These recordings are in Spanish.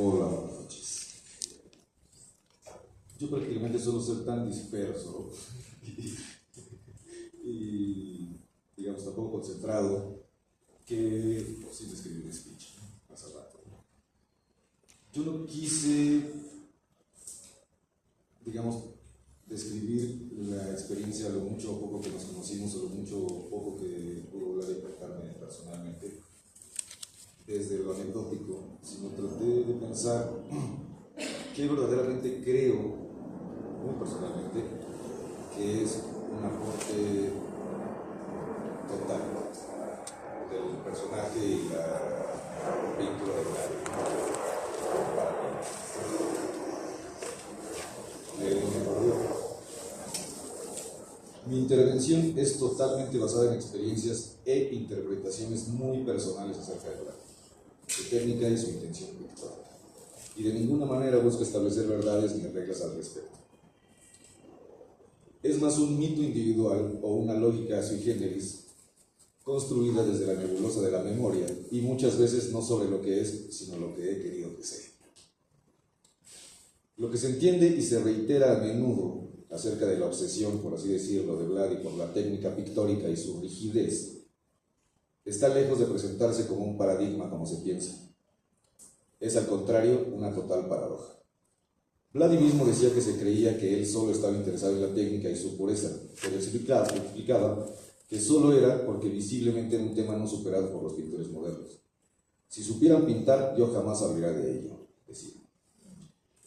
Hola, buenas noches. Yo prácticamente suelo ser tan disperso y, digamos, tampoco concentrado que sin escribir un speech hace rato. Yo no quise, digamos, describir la experiencia, lo mucho o poco que nos conocimos, o lo mucho o poco que pudo hablar y afectarme personalmente, desde lo anecdótico, sino traté de pensar que verdaderamente creo, muy personalmente, que es un aporte total del personaje y la pintura de Gladys para mí. Mi intervención es totalmente basada en experiencias e interpretaciones muy personales acerca de Gladys, su técnica y su intención pictórica, y de ninguna manera busca establecer verdades ni reglas al respecto. Es más un mito individual o una lógica sui generis construida desde la nebulosa de la memoria y muchas veces no sobre lo que es, sino lo que he querido que sea. Lo que se entiende y se reitera a menudo acerca de la obsesión, por así decirlo, de Vladi por la técnica pictórica y su rigidez, está lejos de presentarse como un paradigma como se piensa. Es al contrario una total paradoja. Vladi mismo decía que se creía que él solo estaba interesado en la técnica y su pureza, pero explicaba que solo era porque visiblemente era un tema no superado por los pintores modernos. Si supieran pintar, yo jamás hablaría de ello, decía.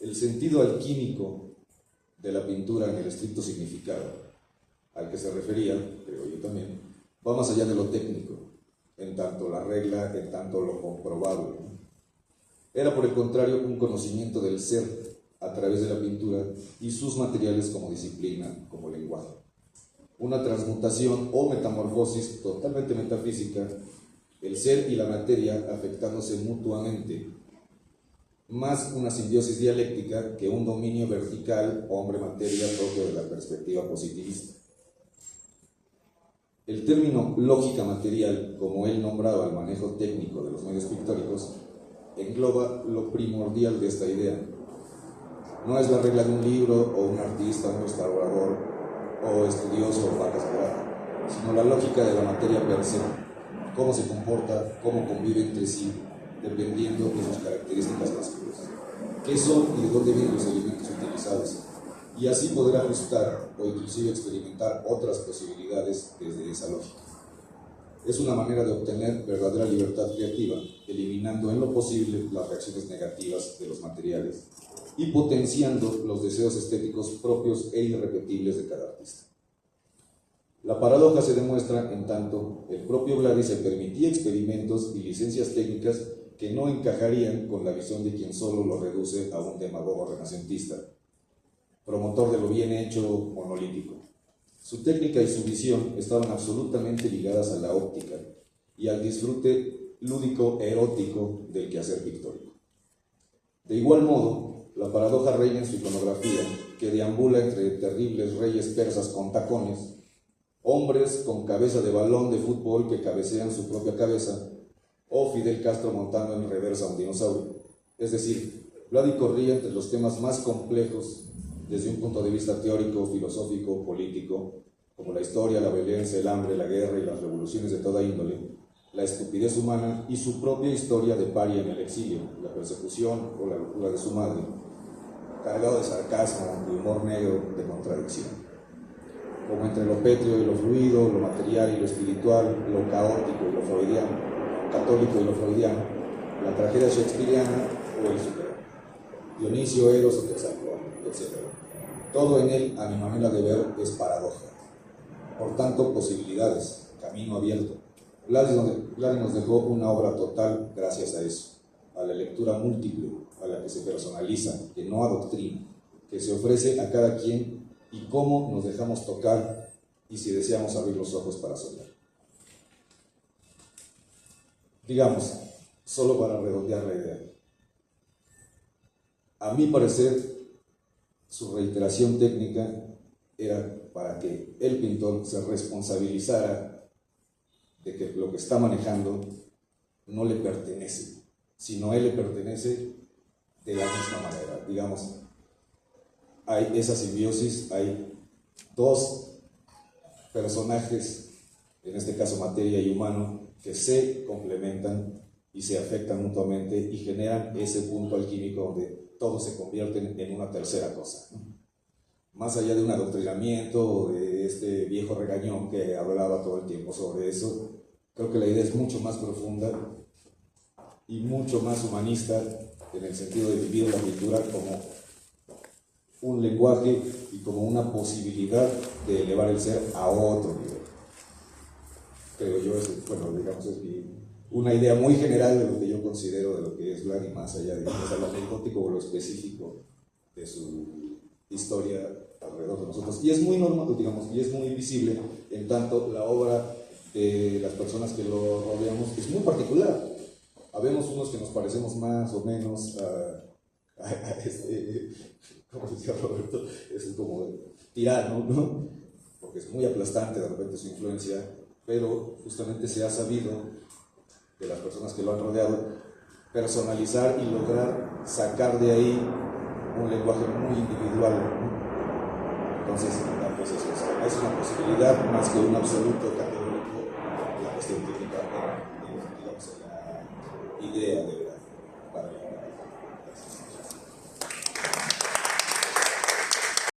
El sentido alquímico de la pintura en el estricto significado al que se refería, creo yo también, va más allá de lo técnico, en tanto la regla, en tanto lo comprobable. Era por el contrario un conocimiento del ser a través de la pintura y sus materiales como disciplina, como lenguaje. Una transmutación o metamorfosis totalmente metafísica, el ser y la materia afectándose mutuamente, más una simbiosis dialéctica que un dominio vertical hombre-materia propio de la perspectiva positivista. El término lógica material, como él nombraba el manejo técnico de los medios pictóricos, engloba lo primordial de esta idea. No es la regla de un libro o un artista, un restaurador o estudioso o vaca sagrada, sino la lógica de la materia per se, cómo se comporta, cómo convive entre sí, dependiendo de sus características básicas, qué son y de dónde vienen los elementos utilizados, y así poder ajustar o inclusive experimentar otras posibilidades desde esa lógica. Es una manera de obtener verdadera libertad creativa, eliminando en lo posible las reacciones negativas de los materiales y potenciando los deseos estéticos propios e irrepetibles de cada artista. La paradoja se demuestra en tanto el propio Vladi se permitía experimentos y licencias técnicas que no encajarían con la visión de quien solo lo reduce a un demagogo renacentista, promotor de lo bien hecho monolítico. Su técnica y su visión estaban absolutamente ligadas a la óptica y al disfrute lúdico erótico del quehacer pictórico. De igual modo, la paradoja reina en su iconografía, que deambula entre terribles reyes persas con tacones, hombres con cabeza de balón de fútbol que cabecean su propia cabeza, o Fidel Castro montando en reversa a un dinosaurio. Es decir, Vladi corría entre los temas más complejos desde un punto de vista teórico, filosófico, político, como la historia, la violencia, el hambre, la guerra y las revoluciones de toda índole, la estupidez humana y su propia historia de paria en el exilio, la persecución o la locura de su madre, cargado de sarcasmo, de humor negro, de contradicción. Como entre lo pétreo y lo fluido, lo material y lo espiritual, lo caótico y lo freudiano, católico y lo freudiano, la tragedia shakespeariana o el superhéroe, Dionisio, Eros o Texalcoatl, etc. Todo en él, a mi manera de ver, es paradoja. Por tanto, posibilidades, camino abierto. Vladi nos dejó una obra total gracias a eso, a la lectura múltiple, a la que se personaliza, que no adoctrina, que se ofrece a cada quien y cómo nos dejamos tocar y si deseamos abrir los ojos para soñar. Digamos, solo para redondear la idea. A mi parecer, su reiteración técnica era para que el pintor se responsabilizara de que lo que está manejando no le pertenece, sino a él le pertenece de la misma manera. Digamos, hay esa simbiosis, hay dos personajes, en este caso materia y humano, que se complementan y se afectan mutuamente y generan ese punto alquímico donde todos se convierten en una tercera cosa, ¿no? Más allá de un adoctrinamiento o de este viejo regañón que hablaba todo el tiempo sobre eso, creo que la idea es mucho más profunda y mucho más humanista en el sentido de vivir la pintura como un lenguaje y como una posibilidad de elevar el ser a otro nivel. Creo yo, bueno, digamos, es una idea muy general de lo que yo considero de lo que es Blanc, y más allá de lo anecdótico o lo específico de su historia alrededor de nosotros. Y es muy normal, digamos, y es muy visible en tanto la obra de las personas que lo rodeamos es muy particular. Habemos unos que nos parecemos más o menos a como decía Roberto, es como tirano, ¿no? Porque es muy aplastante de repente su influencia, pero justamente se ha sabido de las personas que lo han rodeado personalizar y lograr sacar de ahí un lenguaje muy individual, ¿no? Entonces, pues es una posibilidad más que un absoluto categórico, la cuestión técnica, digamos, la idea de verdad para